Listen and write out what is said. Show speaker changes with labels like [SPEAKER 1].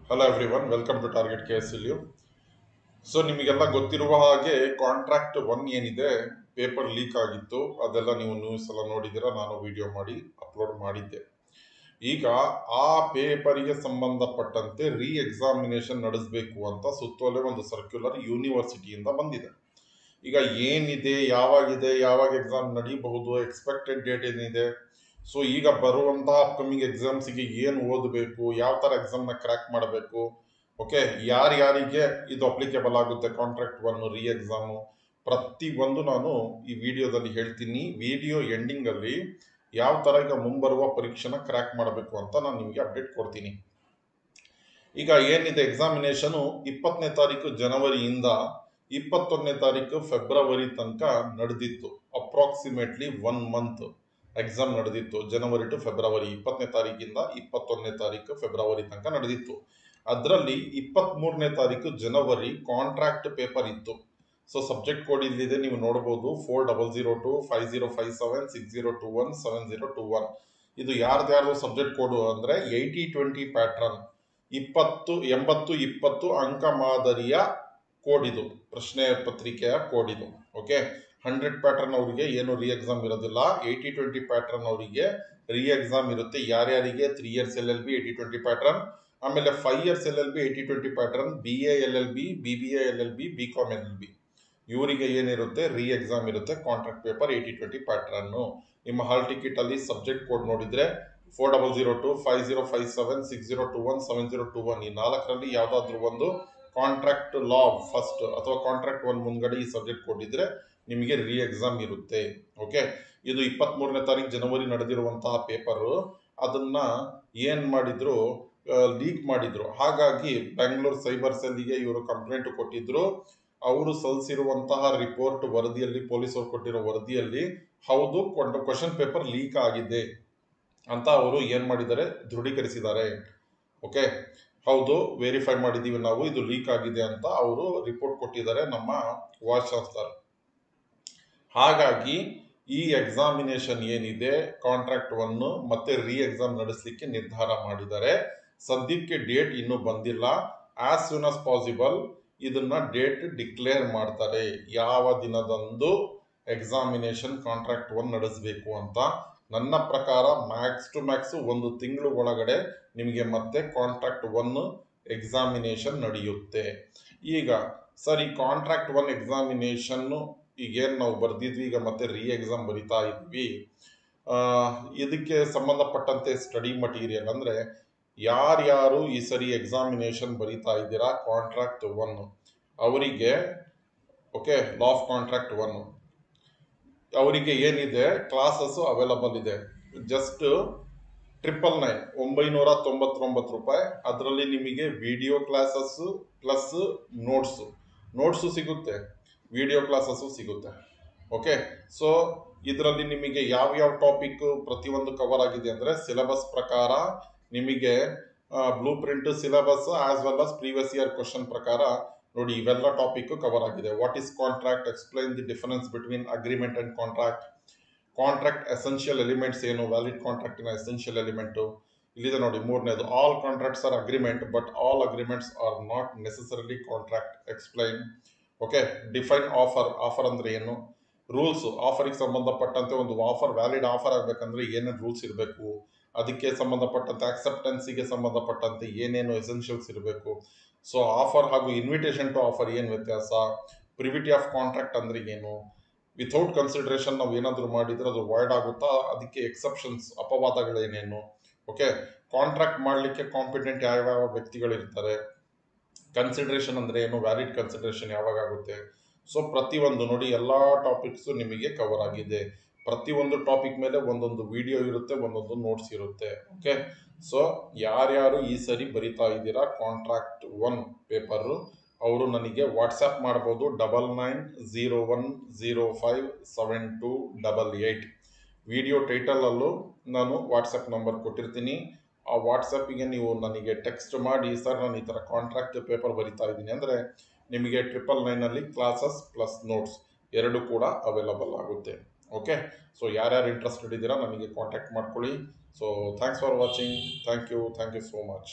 [SPEAKER 1] Hello everyone, welcome to target KSLU. So ನಿಮಗೆಲ್ಲ ಗೊತ್ತಿರುವ ಹಾಗೆ ಕಾಂಟ್ರಾಕ್ಟ್ ಒನ್ ಏನಿದೆ ಪೇಪರ್ ಲೀಕ್ ಆಗಿತ್ತು. ಅದೆಲ್ಲ ನೀವು ನ್ಯೂಸ್ ಎಲ್ಲ ನೋಡಿದ್ದೀರಾ, ನಾನು ವಿಡಿಯೋ ಮಾಡಿ ಅಪ್ಲೋಡ್ ಮಾಡಿದ್ದೆ. ಈಗ ಆ ಪೇಪರಿಗೆ ಸಂಬಂಧಪಟ್ಟಂತೆ ರೀ ಎಕ್ಸಾಮಿನೇಷನ್ ನಡೆಸಬೇಕು ಅಂತ ಸುತ್ತೋಲೆ ಒಂದು ಸರ್ಕ್ಯುಲರ್ ಯೂನಿವರ್ಸಿಟಿಯಿಂದ ಬಂದಿದೆ. ಈಗ ಏನಿದೆ, ಯಾವಾಗ ಎಕ್ಸಾಮ್ ನಡೀಬಹುದು, ಎಕ್ಸ್ಪೆಕ್ಟೆಡ್ ಡೇಟ್ ಏನಿದೆ, ಸೊ ಈಗ ಬರುವಂತಹ ಅಪ್ಕಮಿಂಗ್ ಎಕ್ಸಾಮ್ಸಿಗೆ ಏನು ಓದಬೇಕು, ಯಾವ ಥರ ಎಕ್ಸಾಮ್ನ ಕ್ರ್ಯಾಕ್ ಮಾಡಬೇಕು, ಓಕೆ, ಯಾರ್ಯಾರಿಗೆ ಇದು ಅಪ್ಲಿಕೇಬಲ್ ಆಗುತ್ತೆ ಕಾಂಟ್ರಾಕ್ಟ್ ಒನ್ ರೀ ಎಕ್ಸಾಮು, ಪ್ರತಿಯೊಂದು ನಾನು ಈ ವಿಡಿಯೋದಲ್ಲಿ ಹೇಳ್ತೀನಿ. ವಿಡಿಯೋ ಎಂಡಿಂಗಲ್ಲಿ ಯಾವ ಥರ ಈಗ ಮುಂಬರುವ ಪರೀಕ್ಷೆನ ಕ್ರ್ಯಾಕ್ ಮಾಡಬೇಕು ಅಂತ ನಾನು ನಿಮಗೆ ಅಪ್ಡೇಟ್ ಕೊಡ್ತೀನಿ. ಈಗ ಏನಿದೆ ಎಕ್ಸಾಮಿನೇಷನು 20ನೇ ತಾರೀಕು ಜನವರಿಯಿಂದ 21ನೇ ತಾರೀಕು ಫೆಬ್ರವರಿ ತನಕ ನಡೆದಿತ್ತು. ಅಪ್ರಾಕ್ಸಿಮೇಟ್ಲಿ 1 ಮಂತ್ ಎಕ್ಸಾಮ್ ನಡೆದಿತ್ತು. ಜನವರಿ ಟು ಫೆಬ್ರವರಿ, 20ನೇ ತಾರೀಕಿಂದ 21ನೇ ತಾರೀಕು ಫೆಬ್ರವರಿ ತನಕ ನಡೆದಿತ್ತು. ಅದರಲ್ಲಿ 23ನೇ ತಾರೀಕು ಜನವರಿ ಕಾಂಟ್ರಾಕ್ಟ್ ಪೇಪರ್ ಇತ್ತು. ಸೊ ಸಬ್ಜೆಕ್ಟ್ ಕೋಡ್ ಇಲ್ಲಿದೆ, ನೀವು ನೋಡ್ಬೋದು. 4002 5057 6021 7021. ಇದು ಯಾರ್ದು ಸಬ್ಜೆಕ್ಟ್ ಕೋಡು ಅಂದರೆ 80-20 ಪ್ಯಾಟ್ರನ್, 80-20 ಅಂಕ ಮಾದರಿಯ ಕೋಡ್ ಇದು, ಪ್ರಶ್ನೆ ಪತ್ರಿಕೆಯ ಕೋಡ್ ಇದು. ಓಕೆ, 100 ಪ್ಯಾಟರ್ನ್ ಅವರಿಗೆ ಏನು ರೀ ಎಕ್ಸಾಮ್ ಇರೋದಿಲ್ಲ. 80-20 ಪ್ಯಾಟರ್ನ್ ಅವರಿಗೆ ರೀ ಎಕ್ಸಾಮ್ ಇರುತ್ತೆ. ಯಾರ್ಯಾರಿಗೆ 3 years LLB 80-20 ಪ್ಯಾಟರ್ನ್, ಆಮೇಲೆ 5 years LLB 80-20 pattern, BA LLB, BBA LLB, BCom LLB, ಇವರಿಗೆ ಏನಿರುತ್ತೆ ರೀ ಎಕ್ಸಾಮ್ ಇರುತ್ತೆ. Contract paper 80-20 pattern. ನಿಮ್ಮ ಹಾಲ್ ಟಿಕೆಟ್ ಅಲ್ಲಿ ಸಬ್ಜೆಕ್ಟ್ ಕೋಡ್ ನೋಡಿದ್ರೆ 4002 5057 6021 7021, ಈ 4ರಲ್ಲಿ ಯಾವುದಾದ್ರೂ ಒಂದು ಕಾಂಟ್ರಾಕ್ಟ್ ಲಾ ಫಸ್ಟ್ ಅಥವಾ ಕಾಂಟ್ರಾಕ್ಟ್ ಒನ್ ಮುಂದ್ಗಡೆ ಈ ಸಬ್ಜೆಕ್ಟ್ ಕೋಡ್ ಇದ್ರೆ ನಿಮಗೆ ರೀ ಎಕ್ಸಾಮ್ ಇರುತ್ತೆ. ಓಕೆ, ಇದು 23ನೇ ತಾರೀಕು ಜನವರಿ ನಡೆದಿರುವಂತಹ ಪೇಪರು. ಅದನ್ನ ಏನ್ ಮಾಡಿದ್ರು, ಲೀಕ್ ಮಾಡಿದ್ರು. ಹಾಗಾಗಿ ಬೆಂಗಳೂರು ಸೈಬರ್ ಸೆಲ್ಗೆ ಇವರು ಕಂಪ್ಲೇಂಟ್ ಕೊಟ್ಟಿದ್ರು. ಅವರು ಸಲ್ಲಿಸಿರುವಂತಹ ರಿಪೋರ್ಟ್ ವರದಿಯಲ್ಲಿ, ಪೊಲೀಸರು ಕೊಟ್ಟಿರೋ ವರದಿಯಲ್ಲಿ ಹೌದು ಕ್ವಶನ್ ಪೇಪರ್ ಲೀಕ್ ಆಗಿದೆ ಅಂತ ಅವರು ಏನ್ ಮಾಡಿದ್ದಾರೆ, ದೃಢೀಕರಿಸಿದ್ದಾರೆ. ಓಕೆ, ಹೌದು ವೆರಿಫೈ ಮಾಡಿದ್ದೀವಿ ನಾವು, ಇದು ಲೀಕ್ ಆಗಿದೆ ಅಂತ ಅವರು ರಿಪೋರ್ಟ್ ಕೊಟ್ಟಿದ್ದಾರೆ ನಮ್ಮ ವೈಸ್ ಚಾನ್ಸಲರ್. ಹಾಗಾಗಿ ಈ ಎಕ್ಸಾಮಿನೇಷನ್ ಏನಿದೆ ಕಾಂಟ್ರಾಕ್ಟ್ ಒನ್ ಮತ್ತೆ ರೀ ಎಕ್ಸಾಮ್ ನಡೆಸಲಿಕ್ಕೆ ನಿರ್ಧಾರ ಮಾಡಿದ್ದಾರೆ. ಸದ್ಯಕ್ಕೆ ಡೇಟ್ ಇನ್ನೂ ಬಂದಿಲ್ಲ. ಆಸ್ ಸೂನ್ ಆಸ್ ಪಾಸಿಬಲ್ ಇದನ್ನ ಡೇಟ್ ಡಿಕ್ಲೇರ್ ಮಾಡ್ತಾರೆ, ಯಾವ ದಿನದಂದು ಎಕ್ಸಾಮಿನೇಷನ್ ಕಾಂಟ್ರಾಕ್ಟ್ ಒನ್ ನಡೆಸಬೇಕು ಅಂತ. ನನ್ನ ಪ್ರಕಾರ ಮ್ಯಾಕ್ಸ್ ಟು ಮ್ಯಾಕ್ಸ್ 1 ತಿಂಗಳು ಒಳಗಡೆ ನಿಮಗೆ ಮತ್ತೆ ಕಾಂಟ್ರಾಕ್ಟ್ ಒನ್ ಎಕ್ಸಾಮಿನೇಷನ್ ನಡೆಯುತ್ತೆ. ಈಗ ಸರ್, ಈ ಕಾಂಟ್ರಾಕ್ಟ್ ಒನ್ ಎಕ್ಸಾಮಿನೇಷನ್ ಈಗೇನು ನಾವು ಬರ್ದಿದ್ವಿ, ಈಗ ಮತ್ತೆ ರೀ ಎಕ್ಸಾಮ್ ಬರಿತಾ ಇದ್ವಿ. ಇದಕ್ಕೆ ಸಂಬಂಧಪಟ್ಟಂತೆ ಸ್ಟಡಿ ಮಟೀರಿಯಲ್ ಅಂದರೆ ಯಾರ್ಯಾರು ಈ ಸರಿ ಎಕ್ಸಾಮಿನೇಷನ್ ಬರಿತಾ ಇದ್ದೀರಾ ಕಾಂಟ್ರಾಕ್ಟ್ ಒನ್ ಅವರಿಗೆ, okay, law of contract one ಅವರಿಗೆ ಏನಿದೆ ಕ್ಲಾಸಸ್ ಅವೈಲಬಲ್ ಇದೆ. ಜಸ್ಟ್ 999 ರೂಪಾಯಿ. ಅದರಲ್ಲಿ ನಿಮಗೆ ವಿಡಿಯೋ ಕ್ಲಾಸಸ್ ಪ್ಲಸ್ ನೋಟ್ಸು ಸಿಗುತ್ತೆ, ವಿಡಿಯೋ ಕ್ಲಾಸಸ್ಸು ಸಿಗುತ್ತೆ. ಓಕೆ, ಸೊ ಇದರಲ್ಲಿ ನಿಮಗೆ ಯಾವ್ಯಾವ ಟಾಪಿಕ್ ಪ್ರತಿಯೊಂದು ಕವರ್ ಆಗಿದೆ ಅಂದರೆ ಸಿಲೆಬಸ್ ಪ್ರಕಾರ ನಿಮಗೆ blue print syllabus as well as previous year question ಪ್ರಕಾರ ನೋಡಿ ಇವೆಲ್ಲ ಟಾಪಿಕ್ ಕವರ್ ಆಗಿದೆ. What is contract, explain the difference between agreement and contract, contract essential elements ಏನು, ವ್ಯಾಲಿಡ್ ಕಾಂಟ್ರಾಕ್ಟಿನ ಎಸೆನ್ಷಿಯಲ್ ಎಲಿಮೆಂಟು ಇಲ್ಲಿದೆ ನೋಡಿ. 3ನೇದು, all contracts are agreement but all agreements are not necessarily contract, explain. Okay, define offer ಅಂದ್ರೆ ಏನು, rules, ಆಫರಿಗೆ ಸಂಬಂಧಪಟ್ಟಂತೆ ಒಂದು offer valid offer ಆಗಬೇಕಂದ್ರೆ ಏನೇನು ರೂಲ್ಸ್ ಇರಬೇಕು, ಅದಕ್ಕೆ ಸಂಬಂಧಪಟ್ಟಂತೆ ಆಕ್ಸೆಪ್ಟೆನ್ಸಿಗೆ ಸಂಬಂಧಪಟ್ಟಂತೆ ಏನೇನು ಎಸೆನ್ಷಿಯಲ್ಸ್ ಇರಬೇಕು, ಸೊ ಆಫರ್ ಹಾಗೂ ಇನ್ವಿಟೇಷನ್ ಟು ಆಫರ್ ಏನು ವ್ಯತ್ಯಾಸ, ಪ್ರಿವಿಟಿ ಆಫ್ ಕಾಂಟ್ರಾಕ್ಟ್ ಅಂದ್ರೆ ಏನು, ವಿಥೌಟ್ ಕನ್ಸಿಡರೇಷನ್ ನಾವು ಏನಾದರೂ ಮಾಡಿದ್ರೆ ಅದು ವಾಯ್ಡ್ ಆಗುತ್ತಾ, ಅದಕ್ಕೆ ಎಕ್ಸೆಪ್ಷನ್ಸ್ ಅಪವಾದಗಳೇನೇನು. ಓಕೆ, ಕಾಂಟ್ರಾಕ್ಟ್ ಮಾಡಲಿಕ್ಕೆ ಕಾಂಪಿಟೆಂಟ್ ಯಾವ್ಯಾವ ವ್ಯಕ್ತಿಗಳಿರ್ತಾರೆ, ಕನ್ಸಿಡರೇಷನ್ ಅಂದ್ರೆ ಏನು, ವ್ಯಾಲಿಡ್ ಕನ್ಸಿಡರೇಷನ್ ಯಾವಾಗ ಆಗುತ್ತೆ. ಸೊ ಪ್ರತಿಯೊಂದು ನೋಡಿ ಎಲ್ಲ ಟಾಪಿಕ್ಸು ನಿಮಗೆ ಕವರ್ ಆಗಿದೆ. ಪ್ರತಿಯೊಂದು ಟಾಪಿಕ್ ಮೇಲೆ ಒಂದೊಂದು ವಿಡಿಯೋ ಇರುತ್ತೆ, ಒಂದೊಂದು ನೋಟ್ಸ್ ಇರುತ್ತೆ. ಓಕೆ, ಸೊ ಯಾರ್ಯಾರು ಈ ಸರಿ ಬರಿತಾ ಇದ್ದೀರಾ ಕಾಂಟ್ರಾಕ್ಟ್ ಒನ್ ಪೇಪರು ಅವರು ನನಗೆ ವಾಟ್ಸಪ್ ಮಾಡ್ಬೋದು 9901057288. ವಿಡಿಯೋ ಟೈಟಲಲ್ಲೂ ನಾನು ವಾಟ್ಸಪ್ ನಂಬರ್ ಕೊಟ್ಟಿರ್ತೀನಿ. ಆ ವಾಟ್ಸಪ್ಪಿಗೆ ನೀವು ನನಗೆ ಟೆಕ್ಸ್ಟ್ ಮಾಡಿ, ಸರ್ ನಾನು ಈ ಥರ ಕಾಂಟ್ರಾಕ್ಟ್ ಪೇಪರ್ ಬರಿತಾ ಇದ್ದೀನಿ ಅಂದರೆ ನಿಮಗೆ 999 ಕ್ಲಾಸಸ್ ಪ್ಲಸ್ ನೋಟ್ಸ್ ಎರಡು ಕೂಡ ಅವೈಲಬಲ್ ಆಗುತ್ತೆ. ಓಕೆ, ಸೊ ಯಾರ್ಯಾರು ಇಂಟ್ರೆಸ್ಟೆಡ್ ಇದ್ದೀರಾ ನನಗೆ ಕಾಂಟ್ಯಾಕ್ಟ್ ಮಾಡ್ಕೊಳ್ಳಿ. So thanks for watching, thank you so much.